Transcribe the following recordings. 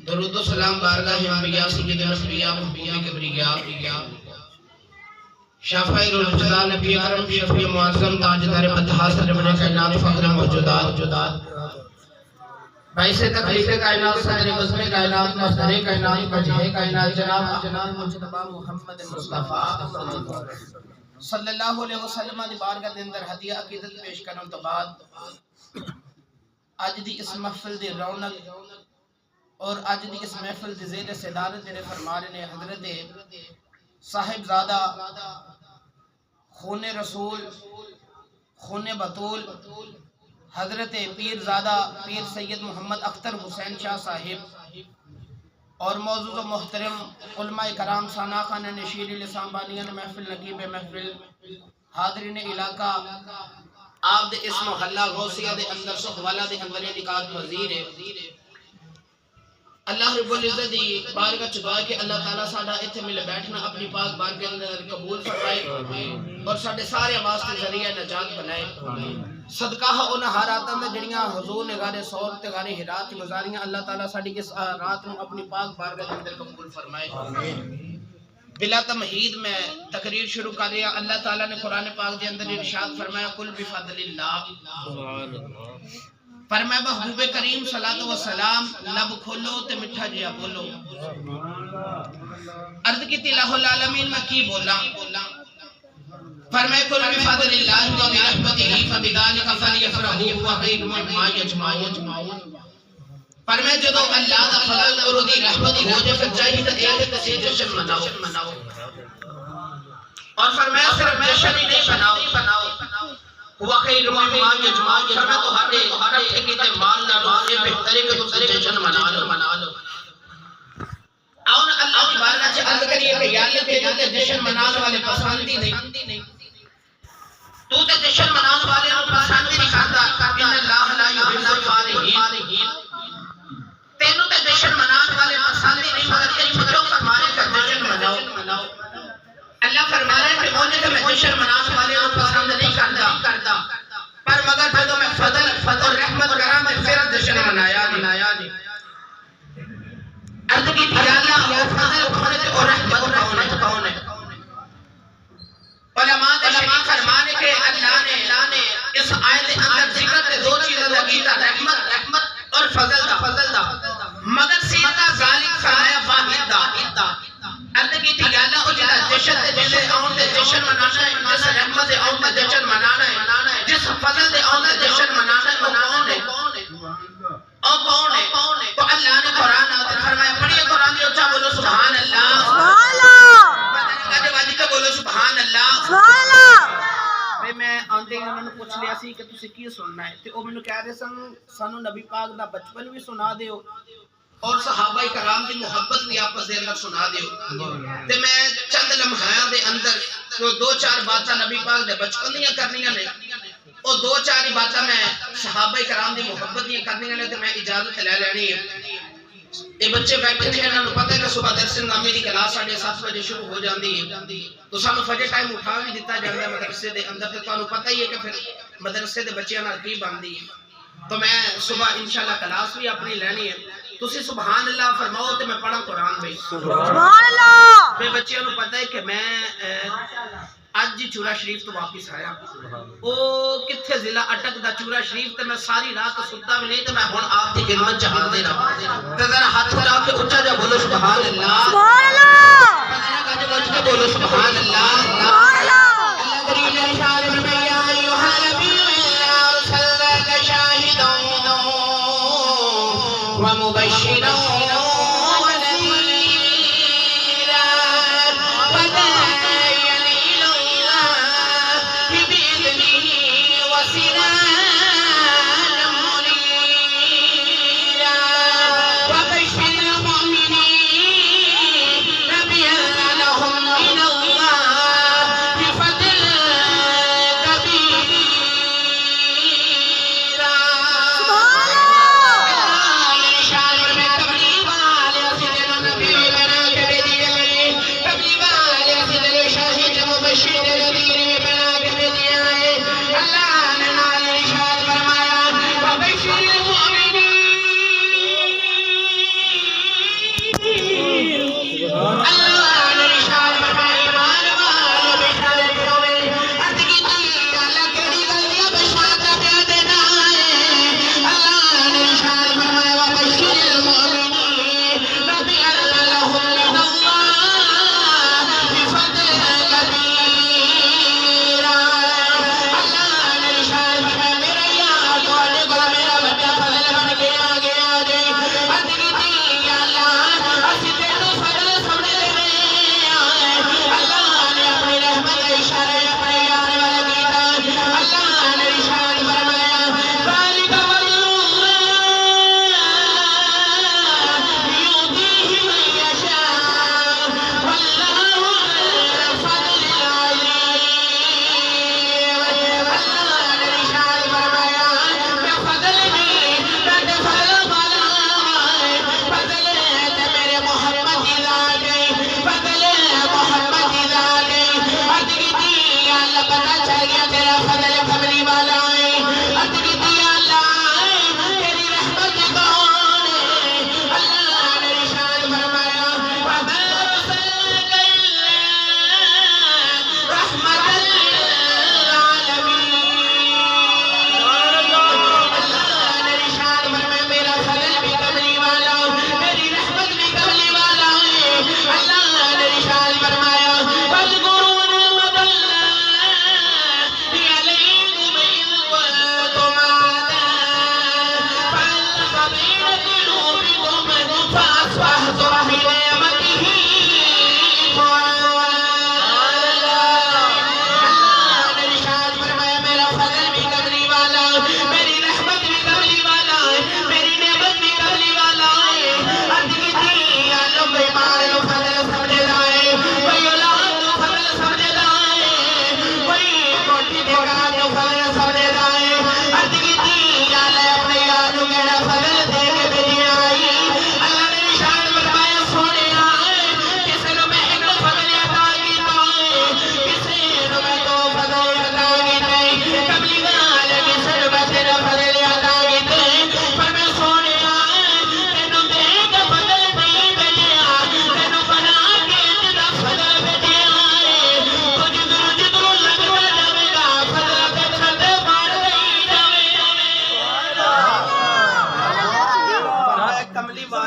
درود و سلام بارگاہ انبیاء سید الانبیاء محبوب کبریاء شافعی الوجدان نبی اکرم شفیع معظم تاجدار فتح سرور کائنات فخر موجودات باعث تکلیف کائنات صدر بزم کائنات مصدر کائنات وجہ کائنات جناب مجتبی محمد مصطفیٰ صلی اللہ علیہ وسلم دی بارگاہ دے اندر ہدیہ عقیدت پیش کرن تو بعد اج دی اس محفل دی رونق اور اج دی اس محفل دی زیر صدارت میرے فرما رہے نے حضرت صاحبزادہ خون رسول خون بطول حضرت پیرزادہ پیر سید محمد اختر حسین شاہ صاحب اور معزز و محترم علماء کرام ساناخان نشیر لسان بانیان محفل نقیب محفل حاضرین علاقہ آپ دے اس محلہ غوثیہ دے اندر سخوالہ دے اندر نکات وزیر ہے اللہ رب العزت دی بارگاہ چدعا کہ اللہ تعالیٰ ساڑھا اتھے ملے بیٹھنا اپنی پاک بار کے اندر قبول فرمائے اور ساڑھے سارے آواز کے ذریعہ نجات بنائے صدقہ انہا ہر آتا میں جڑیاں حضور نگارے سور تگارے ہرات گزاریاں اللہ تعالیٰ ساڑھی اس رات میں اپنی پاک بارگاہ کے اندر قبول فرمائے بلا تمہید میں تقریر شروع کر رہا اللہ تعالیٰ نے قرآن پاک دے اندر ارشاد فرمایا قل بفضل اللہ فرمایا محبوب کریم صلاۃ و سلام لب کھولو تے مٹھا جیا بولو عرض کی الہ العالمین میں کی بولا فرمایا قل بفضل اللہ و برحمتہ فبذلک فلیفرحوا هو خیر مما یجمعون فرمایا جدو اللہ دا فضل اور دی رحمت ہو جائے پھر چاہیے ایک کسی جشن مناؤ اور فرمایا صرف جشن ہی نہیں بناؤ ہوا خیر مما یجمعون فرمایا تو ہر ٹھیکے تے مال نہ لو یہ بہتر ہے کہ تم جشن منا لو آؤں اللہ کی بارگاہ سے عرض کریے کہ یا اللہ تے جو جشن منانے والے پسند ہی نہیں تو تے جشن منانے والے پسند ہی نہیں کرتا ان اللہ لا یحب الفارحین تینوں تے جشن منانے والے پسند ہی نہیں مگر یہ چھوٹوں فرمانے کا جشن مناؤ اللہ فرما رہے ہیں کہ انہیں کہ میں جشن منانے والے پسند نہیں کرتا پر مگر جدو میں فضل اور رحمت کرا میں پھر جشن منایا دی عرض کی تھی اللہ فضل کون ہے اور رحمت کون ہے علماء فرمانے کے اللہ نے اس آیت اندر ذکر تے دو چیزیں لگیتا رحمت اور فضل دا مگر سیدہ ذالک فرمایا واحد دا عرض کی تھی اللہ جس جشن تے جشن آن تے جشن منانا ہے جس رحمت تے آن تے جشن منانا ہے جس فضل تے آن تے جشن منانا ہے وہ کون ہے تو اللہ نے قرآن آتا فرمایا پڑھئے قرآن جو اچھا بولو سبحان اللہ بولو سبحان اللہ میں آندے ہیں انہوں نے پوچھ لیا سی کہ تُسے کی سننا ہے تو وہ میں نے کہہ رہے سنو نبی پاک دا بچپن بھی سنا دے ہو اور صحابہ کرام دی محبت بھی آپس دے اندر سنا دے ہو تے میں چند لمحیاں دے اندر جو دو چار باتاں نبی پاک دے بچپن دیاں کرنیاں نے اور دو چار باتاں میں صحابہ کرام دی محبت دیاں کرنیاں نے تے میں اجازت لے لینی ہے یہ بچے بیٹھے ہیں انہوں نے پتہ ہے کہ صبح درس نظامی دی کلاس 7:30 بجے شروع ہو جاندی ہے تو سانو فجر ٹائم اٹھا بھی دیتا جاتا ہے مدرسے دے اندر تے تانوں پتہ ہی ہے کہ پھر مدرسے دے بچیاں نال کی بندی ہے تو میں صبح انشاءاللہ کلاس بھی اپنی لینی ہے تسی سبحان اللہ فرماؤ تے میں پڑھا قرآن بھائی سبحان اللہ میں بچیاں نوں پتہ ہے کہ میں آج جی چورا شریف تو واپس آیا او کتھے ضلع اٹک دا چورا شریف تے میں ساری رات ستا بھی نہیں تے میں ہن آپ دی خدمت چ حاضر ہاں تے ذرا ہاتھ اٹھا کے اونچا جا بولو سبحان اللہ سبحان اللہ پتہ لگا جو بولو سبحان اللہ سبحان اللہ اللہ کریم نے ارشاد فرمایا ایھا النبی ارسلناک شاہدا ومبشرا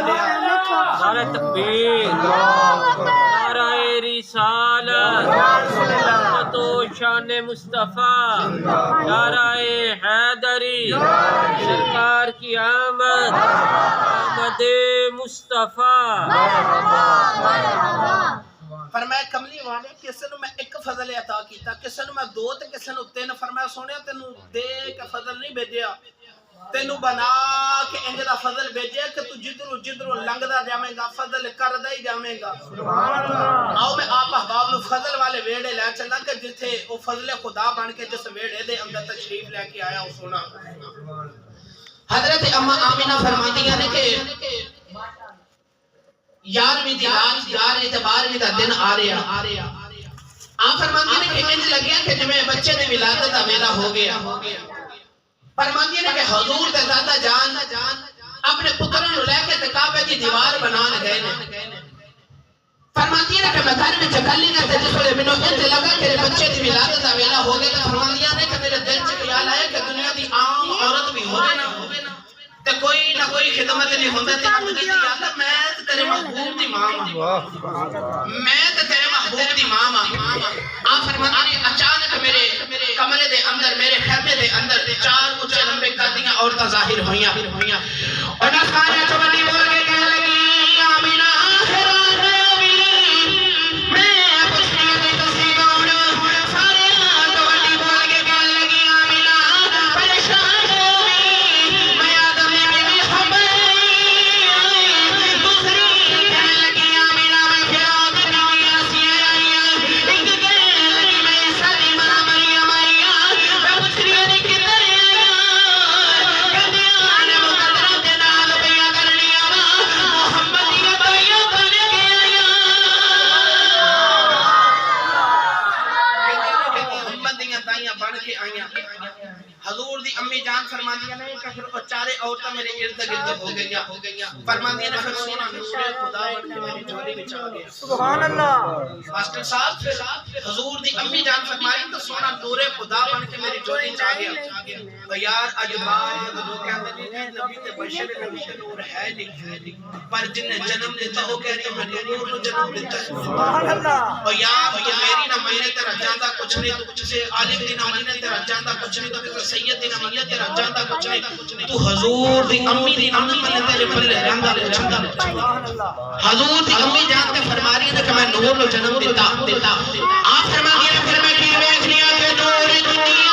نعرہ تکبیر، نعرہ رسالت، عظمت و شان مصطفیٰ، نعرہ حیدری، سرکار کی آمد، آمد مصطفیٰ۔ فرمایا کملی والے کسے نو میں ایک فضل عطا کیتا، کسے نو میں دو تے کسے نو تین۔ فرمایا سونیا تینو دے کے فضل نہیں بھیجیا، تینو بنا کے انج دا فضل بھیجیا کہ تو جدرو لنگدا جاویں گا، فضل کردا ہی جاویں گا۔ آؤ میں آپ احباب نو فضل والے ویڑے لے چلا کہ جتھے او فضل خدا بن کے جس ویڑے دے اندر تشریف لے کے آیا او سونا۔ حضرت اما آمینہ فرماتی ہیں کہ 11ویں دی رات 12ویں دا دن آ رہا۔ آپ فرماتی ہیں کہ انج لگیا کہ جمیں بچے دی ولادت دا ویلا ہو گیا۔ فرماتی ہیں کہ حضور دے دادا جان اپنے پتروں نو لے کے کعبے دی دیوار بنان گئے نے۔ فرماتی ہیں کہ میں گھر میں چکلی نہ تے جس ویلے مینوں انج لگا کہ بچے دی ولادت دا ویلا ہو گیا۔ فرماتی ہیں کہ میرے دل وچ خیال آیا کہ دنیا دی عام عورت بھی ہوے نا تے کوئی نہ کوئی خدمت نہیں ہوندا تے اندر دی اللہ میں تے تیرے محبوب دی ماں ہاں، میں تے تیرے محبوب دی ماں ہاں۔ آپ فرماتے ہیں اچانک میرے کمرے دے اندر، میرے خیمے دے اندر 4 اونچے لمبے قدیاں عورتاں ظاہر ہوئیاں اور نہ کھانے چ بڑی بول کے کہنے لگی آمینہ حضور دی امی جان فرماندیاں نے کہ پھر وہ چارے عورتاں میرے ارد گرد ہو گئیاں۔ فرماندیاں نے پھر سونا نور خدا بن کے میری جھولی وچ آ گیا۔ سبحان اللہ۔ ماسٹر صاحب حضور دی امی جان فرمائی تو سونا نور خدا بن کے میری جھولی وچ آ گیا۔ تو یار اج بعد لوگ کہندے نے نبی تے بشر نبی تے نور ہے نہیں، پر جن نے جنم دیتا وہ کہتے ہیں میں نور نو جنم دیتا۔ سبحان اللہ۔ اور یار تو میری نہ منے تیرا جاندا کچھ نہیں، تو کسے عالم دی نہ منے تیرا جاندا کچھ نہیں، تو کسے سید دی نہ منے تیرا جاندا کچھ نہیں، تو حضور دی امی دی امی منے تیرے پلے رہندا کچھ نہیں۔ حضور دی امی جان تے فرما رہی ہے کہ میں نور نو جنم دیتا۔ آپ فرما رہی ہیں پھر میں کی ویکھ لیا کہ نور دنیا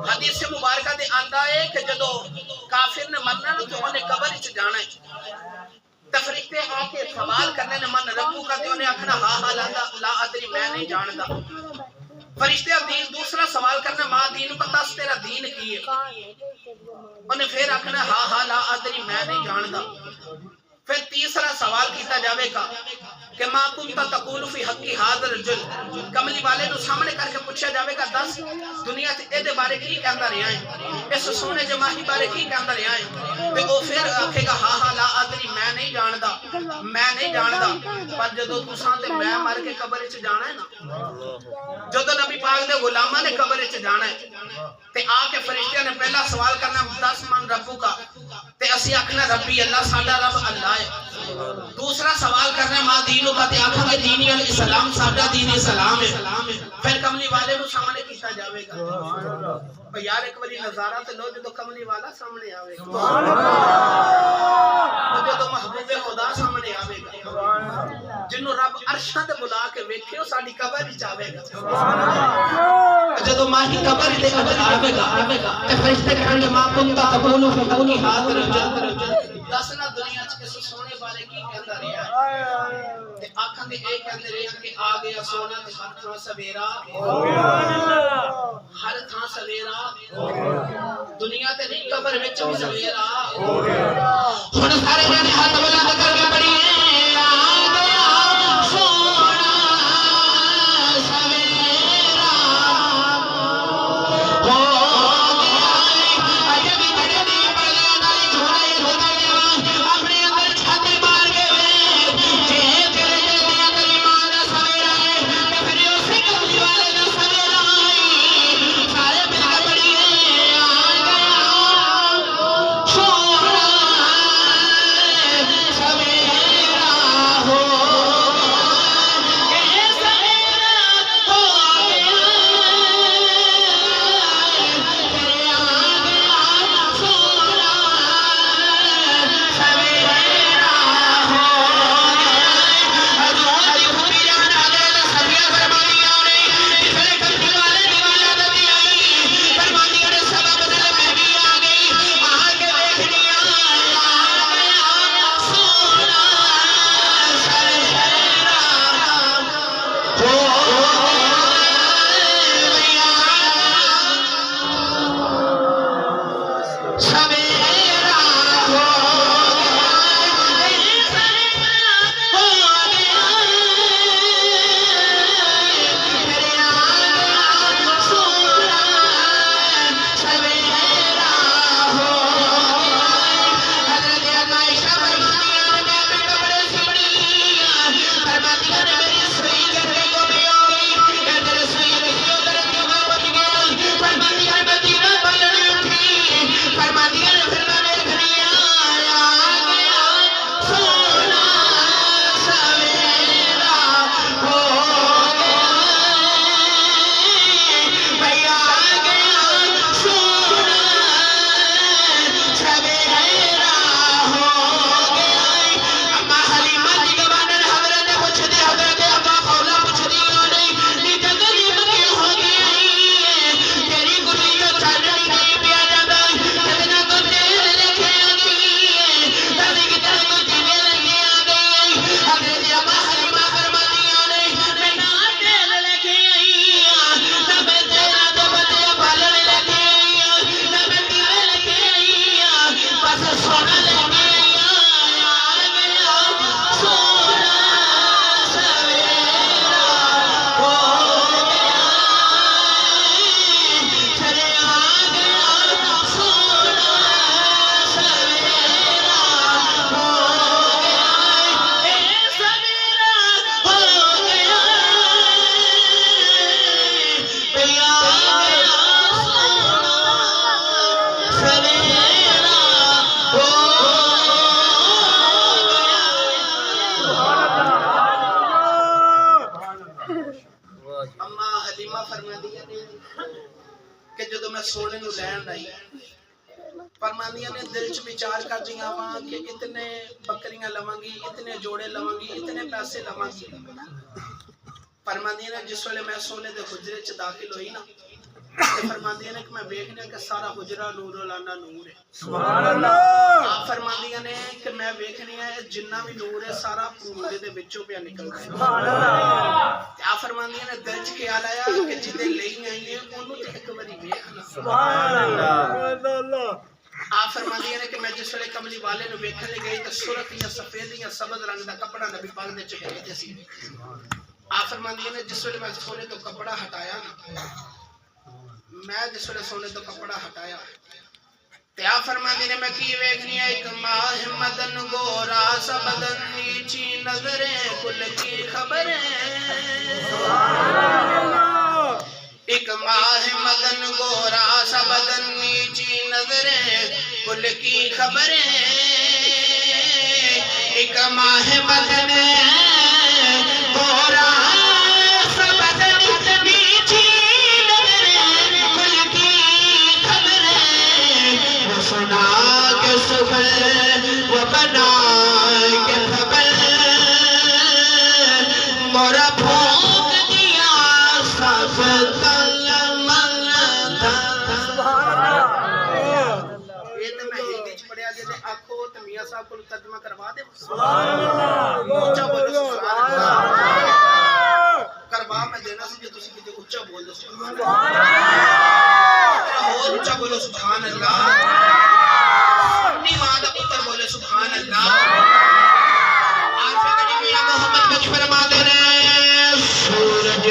حدیث مبارکہ دے آندا ہے کہ جدو کافر نے مرنا تو انہیں قبر وچ جانا ہے، تے فرشتے آ کے سوال کرنے نے من ربو کا تے انہیں آکھنا ہا ہا لا ادری میں نہیں جاندا۔ فرشتے دین دوسرا سوال کرنا ماں دین پتہ تیرا دین کی ہے، انہیں پھر آکھنا ہا ہا لا ادری میں نہیں جاندا۔ پھر تیسرا سوال کیتا جاوے گا کہ ماں کنتا تقول فی حقی حاضر الرجل، کملی والے نو سامنے کر کے پوچھا جاوے گا دس دنیا تے اے دے بارے کی کہندا رہیا ہے، اس سونے جماہی بارے کی کہندا رہیا ہے، تے او پھر آکھے گا ہا ہا لا ادری میں نہیں جاندا، میں نہیں جاندا۔ پر جدو تساں تے میں مر کے قبر وچ جانا ہے نا، جدو نبی پاک دے غلاماں نے قبر وچ جانا ہے تے آ کے فرشتیاں نے پہلا سوال کرنا 10 من ربو کا، تے اسی آکھنا ربی اللہ، ساڈا رب اللہ ہے۔ دوسرا سوال کرنا ماں دینوں کا تے آکھاں گے دینی الاسلام، ساڈا دین اسلام ہے۔ پھر کملی والے نو سامنے کیتا جاوے گا پر یار ایک باری نظارہ تے لو جدو کملی والا سامنے آوے گا جدو محبوب خدا سامنے آوے گا جنہوں رب عرشاں تے بلا کے ویکھے ساڈی قبر وچ آوے گا جدو ماہی قبر تے آوے گا تے فرشتے کہن گے ما کنتا تقولو فکونی حاضر دسنا دنیا وچ کس سونے بارے کی کہندا رہیا تے آکھاں دے اے کہندے رہے کہ آ گیا سونا تے ہر تھاں سویرا ہر تھاں سویرا دنیا تے نہیں قبر وچ بھی سویرا ہن سارے جنے ہاتھ بلند کر کے پڑھیے کہ جدو میں سونے نو لین آئی فرماندیاں نے دل چ وچار کر دیاں واں کہ اتنے بکریاں لواں گی اتنے جوڑے لواں گی اتنے پیسے لواں گی فرماندیاں نے جس ویلے میں سونے دے حجرے چ داخل ہوئی نا تے فرماندیاں نے کہ میں ویکھنیا کہ سارا حجرہ نور لانا نور ہے سبحان اللہ آپ فرماندیاں نے کہ میں ویکھنیا ہے جنہ بھی نور ہے سارا پورے دے وچوں پیا نکل ہے سبحان اللہ آپ فرماندیاں نے دل چ خیال آیا کہ جدے لئی آئی ہیں اونوں تے ایک واری ویکھنا سبحان اللہ آپ فرماندیاں نے کہ میں جس ویلے کملی والے نو ویکھنے گئی تے سرخ یا سفید یا سبز رنگ دا کپڑا نبی پاک دے چہرے تے سی آپ فرماندیاں نے جس ویلے میں سونے تو کپڑا ہٹایا نا میں جس ویلے سونے تو کپڑا ہٹایا تے آپ فرماندی نے میں کی ویکھنی ایک ماہ مدن گورا سا بدن نیچی نظریں کل کی خبریں ایک ماہ مدن گورا سا بدن نیچی نظریں کل کی خبریں ایک ماہ مدن گورا سا بدن نیچی کو ترجمہ کروا دے سبحان اللہ اچھا بولو سبحان اللہ کروا میں دینا سی جو تسی کتے اچھا بول دو سبحان اللہ اور اچھا بولو سبحان اللہ اپنی ماں دا پتر بولے سبحان اللہ عارف کڑی میاں محمد بچ فرما دے رہے سورج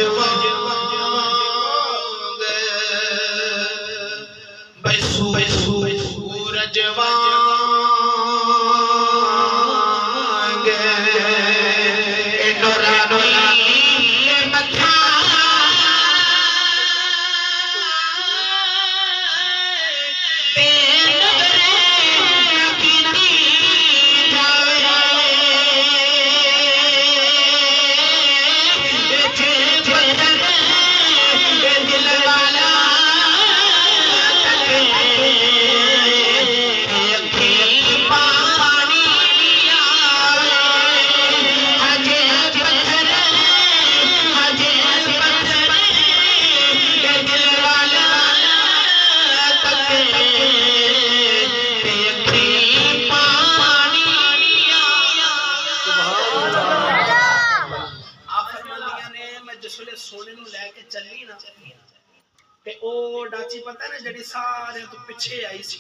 سورج سونے نو لے کے چلی نا تے او ڈاچی پتہ ہے نا جڑی سارے تو پیچھے آئی سی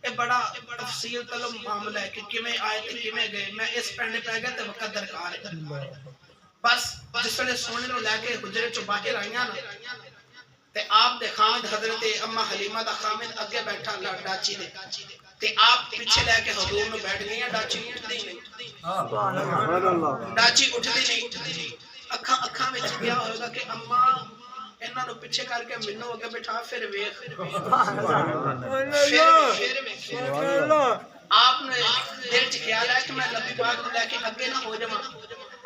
اے بڑا تفصیل طلب معاملہ ہے کہ کیویں آئے تے کیویں گئے میں اس پینڈے پہ گیا تے وقت درکار ہے بس جس ویلے سونے نو لے کے حجرے چوں باہر آئیاں نا تے آپ دے خاند حضرت اما حلیمہ دا خامد اگے بیٹھا ڈاچی دے تے آپ پیچھے لے کے حضور میں بیٹھ گئی ہیں ڈاچی اٹھدی نہیں ڈاچی اٹھدی نہیں اکھاں وچ گیا ہوئے گا کہ اماں انہاں نو پیچھے کر کے مینوں اگے بٹھا پھر ویکھ آپ نے دل چ خیال ہے کہ میں نبی پاک کو لے کے اگے نہ ہو جاواں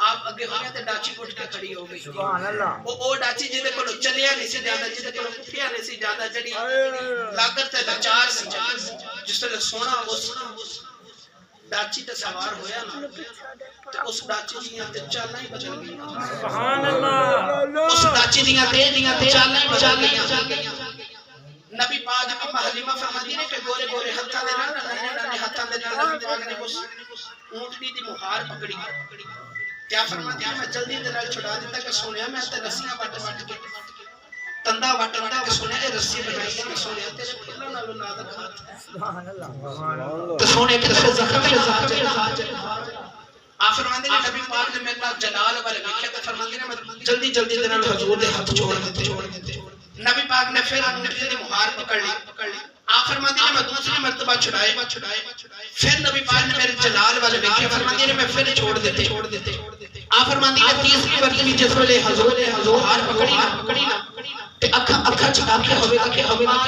آپ اگے ہو گئے تے ڈاچی اٹھ کے کھڑی ہو گئی سبحان اللہ او ڈاچی جے کولوں چلیا نہیں سی جاندا جے کولوں اٹھیا نہیں سی جاندا جڑی لاگت تے لاچار سی جس طرح سونا اس ڈاچی تے سوار ہویا نا تے اس ڈاچی دیاں تے چالاں ہی بدل گئیاں سبحان اللہ اس ڈاچی دیاں تے چالاں ہی بدل گئیاں نبی پاک اما حلیمہ فرماتی نے کہ گورے گورے ہتھاں دے نال ننے ہتھاں دے نال نبی پاک نے اس اونٹنی دی مہار پکڑی کیا فرماتی ہے میں جلدی دے نال چھڑا دیتا کہ سونیا میں تے رسیاں وٹ کے تندا وٹ کے سونیا اے رسی بنائی ہے سونیا تیرے پھلاں نالوں نازک ہاتھ سبحان اللہ تے سونے کے زخم آپ فرماندے نے نبی پاک نے میرے نال جلال والے ویکھیا تے فرماندے نے میں جلدی دے نال حضور دے ہاتھ چھوڑ دیتے نبی پاک نے پھر اونٹنی دی مہار پکڑ لی آپ فرماندے نے میں دوسری مرتبہ چھڑائے پھر نبی پاک نے میرے جلال والے ویکھیا فرماندے نے میں پھر چھوڑ دیتے آپ فرماندے نے تیسری مرتبہ جس ویلے حضور ہار پکڑی نا تے اکھا چکا کے ہوے گا کہ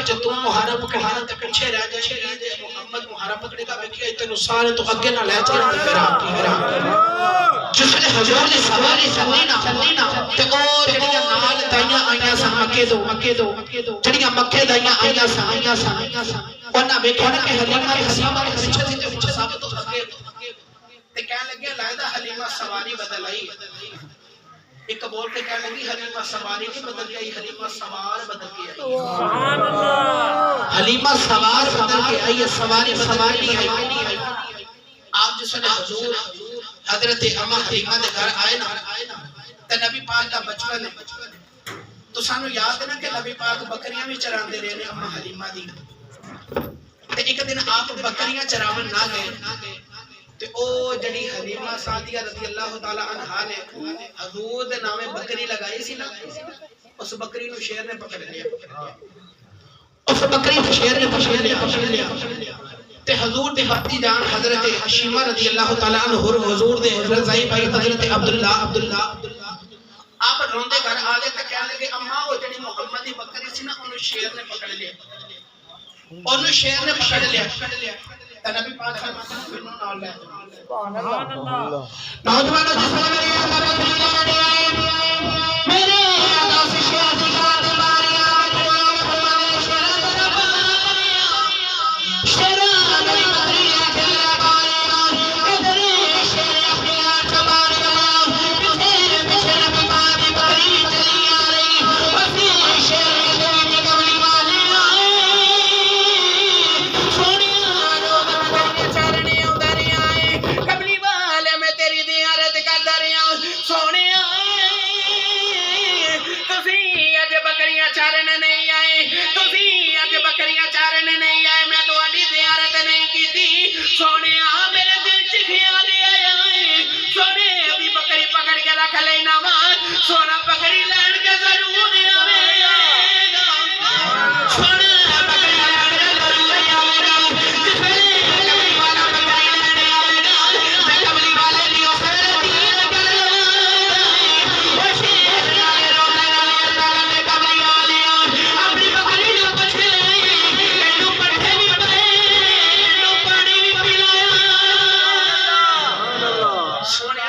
جے تم مہارا پکڑی نا تے پیچھے رہ جائے تے محمد مہارا پکڑے گا ویکھیا تینوں سارے تو اگے نہ لے چل جس ویلے حضور نے سواری چلنی نا تے او جڑیاں نال تائیاں آئیاں سن مکے دو جڑیاں مکے دائیاں آئیاں سن انہاں ویکھیا نا کہ حلیمہ دے پیچھے سی تے پیچھے سب تو اگے تے کہنے لگے لائدہ حلیمہ سواری بدل آئی ایک بول کے کہنے لگی حلیمہ سواری نہیں بدل گئی حلیمہ سوار بدل کے آئی سبحان اللہ حلیمہ سوار بدل کے آئی سواری نہیں آئی آپ جس نے حضور حضرت اما حلیمہ دے گھر آئے نا تے نبی پاک دا بچپن ہے تو سانو یاد ہے نا کہ نبی پاک بکریاں بھی چراندے رہے نے اما حلیمہ دی تے ایک دن آپ بکریاں چراون نہ گئے تے او جڑی حلیمہ سعدیہ رضی اللہ تعالی عنہا نے حضور دے نامے بکری لگائی سی نا اس بکری نو شیر نے پکڑ لیا اس بکری نو شیر نے پکڑ لیا تے حضور دے بھتی جان حضرت حشیمہ رضی اللہ تعالی عنہ حضور دے رضائی بھائی حضرت عبداللہ آپ روندے گھر آگے تے کہنے لگے اماں او جڑی محمد دی بکری سی نا انہوں شیر نے پکڑ لیا تے نبی پاک فرماتے ہیں بنو نال لے سبحان اللہ نوجوانوں جس نے میری اللہ میرے آداس شہر دی گاہ دی باریاں میں فرمانے شیرا میری مدریہ کھلا باریاں ادھر شیر اپنی آنکھ باریاں پیچھے نبی پاک دی بکری چلی آ رہی وفی شیر دی کملی والی آئے سونیا جو چارنے آؤں چارن نہیں آئے تسی اج بکریاں چارن نہیں آئے میں تہاڈی زیارت نہیں کیتی سونے میرے دل چ خیال آیا سونے ابھی بکری پکڑ کے رکھ لینا وا سونا بکری لین کے ضرور آوے گا سونا بکری لین کے ضرور آوے گا جس ویلے کملی والا بکری لین آوے گا میں کملی والے دی اسے دین کر لواں او شیر نالے روندے نالے اللہ نے کملی والے اپنی بکری نوں پوچھ لے اینو پٹھے بھی پائے اینو پانی بھی پلایا سونے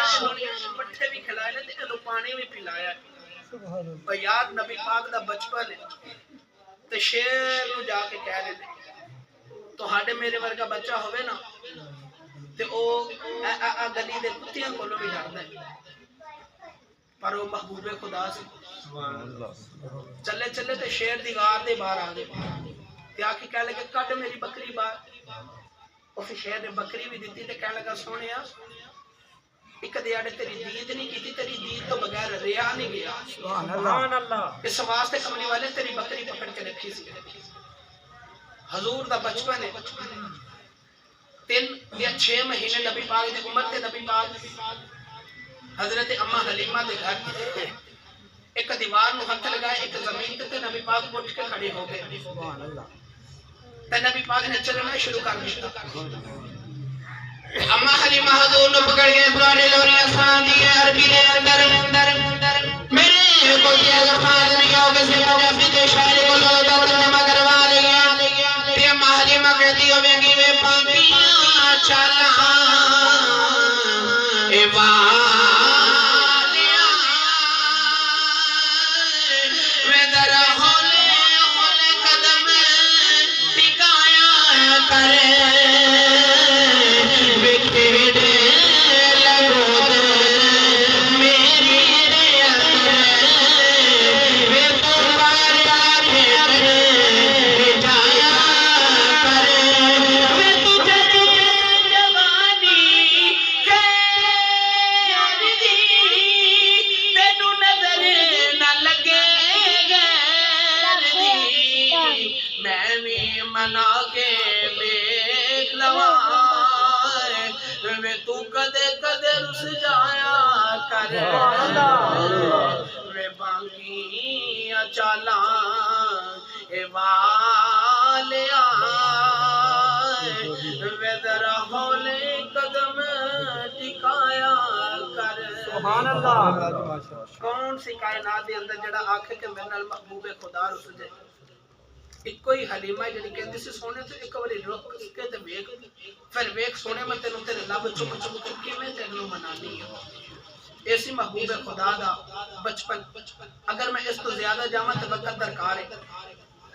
پٹھے بھی کھلائے تے اینو پانی بھی پلایا اور یار نبی پاک دا بچپن ہے تے شیر نو جا کے کہہ دے تہاڈے میرے ورگا بچہ ہوئے نا تے او گلی دے کتیاں کولوں بھی ڈردا ہے پر وہ محبوب خدا سی چلے چلے تے شیر دی غار دے باہر آ گئے تے آ کے کہہ لگے کڈ میری بکری باہر اس شیر نے بکری بھی دیتی تے کہنے لگا سونیا ایک دیاڑے تیری دید نہیں کی تھی تیری دید تو بغیر ریا نہیں گیا سبحان اللہ اس واسطے کملی والے تیری بکری پکڑ کے رکھی سی حضور دا بچپن ہے 3 یا 6 مہینے نبی پاک دی عمر تے نبی پاک حضرت اما حلیمہ دے گھر ایک دیوار نو ہاتھ لگائے ایک زمین تے نبی پاک اٹھ کے کھڑے ہو گئے سبحان اللہ تے نبی پاک نے چلنا شروع کر دیا اما حلیمہ حضور نو پکڑ کے پرانے لوری آسان دیے عربی دے اندر میرے کو یہ الفاظ نہیں ہوگے سے پنجابی دے شاعری کو لو ترجمہ کروا لیا تے اما حلیمہ کہتی ہوے گی وے پاپیاں چلا اے والیاں وے ذرا ہولے ہولے قدم ٹکایا کرے منا کے دیکھ لواں میں تو کدے کدے رس جایا کر میں باقی چالاں اے والیاں میں ذرا ہولے قدم ٹکایا کر سبحان اللہ کون سی کائنات دے اندر جڑا آکھے کہ میرے نال محبوب خدا رس جائے ایک کوئی حلیمہ جنہی کہندی سے سونے تو ایک والی رک کے تے ویک پھر ویک سونے میں تینوں تیرے لب چم چم کر کے میں تینوں منانی ہے ایسی محبوب خدا دا بچپن اگر میں اس تو زیادہ جاواں تے وقت درکار ہے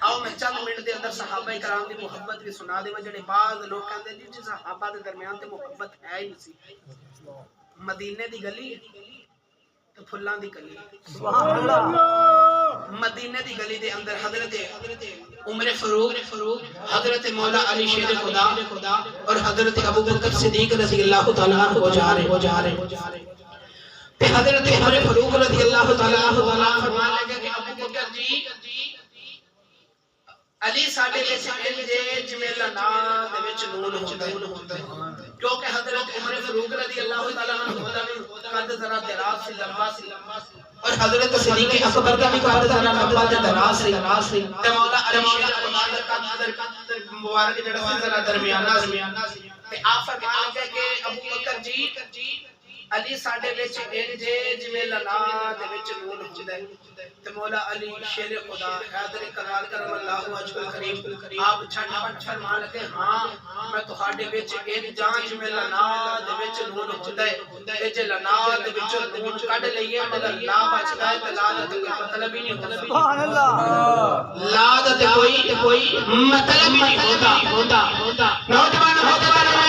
آؤ میں چند منٹ دے اندر صحابہ کرام دی محبت بھی سنا دے جڑے بعض لوگ کہندے جی صحابہ دے درمیان تے محبت ہے ہی نہیں سی مدینے دی گلی تو پھلاں دی گلی سبحان اللہ مدینے دی گلی دے اندر حضرت عمر فاروق حضرت مولا علی شیر خدا اور حضرت ابو بکر صدیق رضی اللہ تعالیٰ عنہ ہو جا رہے تے حضرت عمر فاروق رضی اللہ تعالیٰ عنہ فرمان لگے کہ ابو بکر جی علی ساڈے وچ انجے جویں لنا دے وچ نون ہوندا ہے کیونکہ حضرت عمر فاروق رضی اللہ تعالیٰ عنہ دا قد ذرا دراز سی لمبا سی اور حضرت صدیق اکبر کا بھی قد ذرا لمبا تے دراز سی تے مولا علی شیر خدا دا قد مبارک جڑا سی ذرا درمیانہ سی تے آپ فرمان لگے کہ ابو بکر جی علی ساڈے وچ انجے جویں لنا دے وچ نون ہوندا ہے تے مولا علی شیر خدا حیدر کرار کرم اللہ وجہ الکریم آپ چھٹ پٹ فرمان لگے ہاں میں تہاڈے وچ ان جان جویں لنا دے وچ نون ہوندا ہے تے جے لنا دے وچ نون کڈ لئیے تے لا بچدا ہے تے لا دا کوئی مطلب ہی نہیں ہوندا سبحان اللہ لا دا کوئی مطلب ہی نہیں ہوندا نوجوان ہوتے والے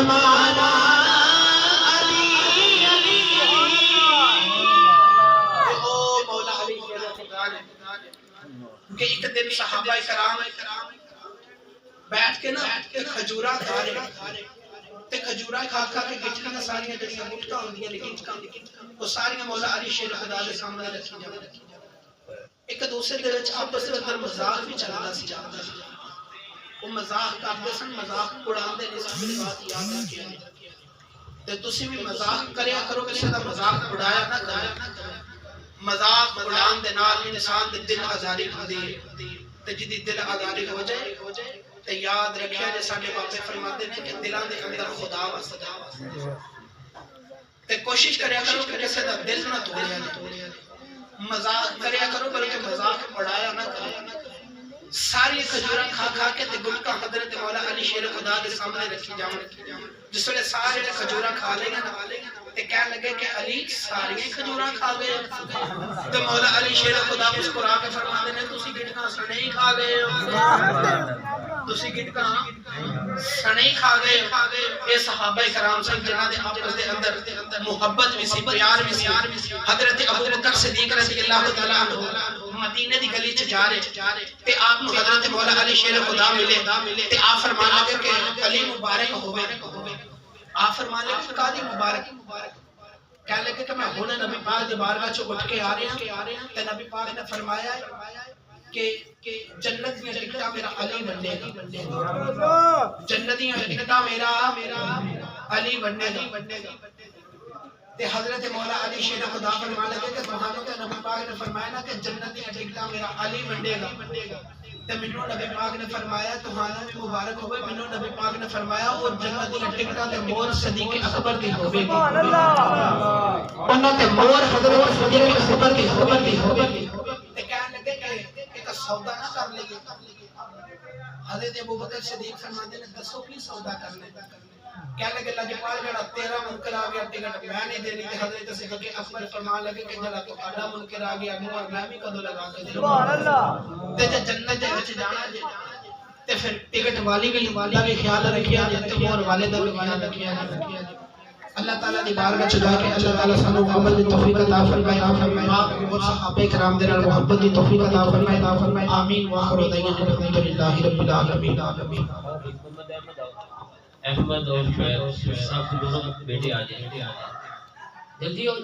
زمانہ علی علی او مولا علی کہ ایک دن صحابہ کرام بیٹھ کے نا کھجورا کھا رہے تے کھجورا کھا کھا کے گٹکاں ساریاں جڑیاں گٹکاں ہوندیاں نے گٹکاں وہ ساریاں مولا علی شیر خدا دے سامنے رکھی جاندیاں ایک دوسرے دے وچ آپس وچ مذاق بھی چلدا سی وہ مذاق کرتے سن مذاق اڑاندے نے ساری بات یاد رکھیا تے تسی بھی مذاق کریا کرو کسے دا مذاق اڑایا نہ کرو مذاق اڑان دے نال انسان دے دل آزاری ہوندی ہے تے جدی دل آزاری ہو جائے تے یاد رکھیا جے ساڈے باپے فرماتے نے کہ دلاں دے اندر خدا وسدا تے کوشش کریا کرو کہ کسے دا دل نہ توڑیا جائے مذاق کریا کرو بلکہ مذاق اڑایا نہ کرو ساری کھجوراں کھا کھا کے تے گٹکا حضرت مولا علی شیر خدا دے سامنے رکھی جاون جس ویلے سارے کھجوراں کھا لے گا نا تے کہنے لگے کہ علی ساری کھجوراں کھا گئے تے مولا علی شیر خدا مسکرا کے فرماتے نے تسی گٹکا سنے ہی کھا گئے ہو تسی گٹکا سنے ہی کھا گئے اے صحابہ کرام سن جنہاں دے آپس دے اندر محبت بھی سی پیار بھی سی حضرت ابوبکر صدیق رضی اللہ تعالی عنہ مدینے دی گلی چ جا رہے تے آپ نو حضرت مولا علی شیر خدا ملے تے آپ فرمان لگے کہ علی مبارک ہوئے آپ فرمان لگے کہ قاضی مبارک کہنے لگے کہ میں ہونے نبی پاک دی بارگاہ چ اٹھ کے آ رہے ہیں تے نبی پاک نے فرمایا کہ جنت میں ٹکٹا میرا علی بننے گا جنت میں ٹکٹا میرا علی بننے گا تے حضرت مولا علی شیر خدا فرمان لگے کہ تمہانوں کے نبی پاک نے فرمایا نا کہ جنت میں ٹکٹا میرا علی بننے گا تے منوں نبی پاک نے فرمایا تمہانوں بھی مبارک ہوئے منوں نبی پاک نے فرمایا وہ جنت میں ٹکٹا تے مور صدیق اکبر دی ہوے گی انہاں تے مور حضرت صدیق اکبر دی ہوے گی تے کہنے لگے کہ ایک سودا نہ کر لئے حضرت ابوبکر صدیق فرماتے نے دسو کی سودا کرنے کہنے لگے اللہ جپال جڑا تیرا منکر آ گیا ٹکٹ میں نہیں دینی تے حضرت صدیق اکبر فرمان لگے کہ جڑا تہاڈا منکر آ گیا میں بھی کدو لگا کے دوں سبحان اللہ تے جنت دے وچ جانا جے تے پھر ٹکٹ والی بھی خیال رکھیا جے تے اور والے دا بھی خیال رکھیا جے اللہ تعالیٰ دی بارگاہ چ جا کے اللہ تعالیٰ سانو عمل دی توفیق عطا فرمائے آپ اور صحابہ کرام دے نال محبت دی توفیق عطا فرمائے آمین واخر دعوانا الحمدللہ رب العالمین احمد اور شعیب صاحب دونوں بیٹے آ جائیں جلدی ہو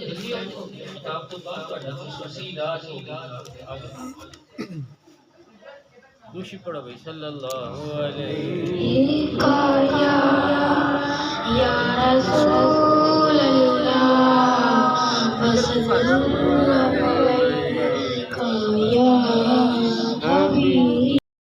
کتاب تو بات سیدھا دوشی پڑھو بھائی صلی اللہ علیہ یا رسول اللہ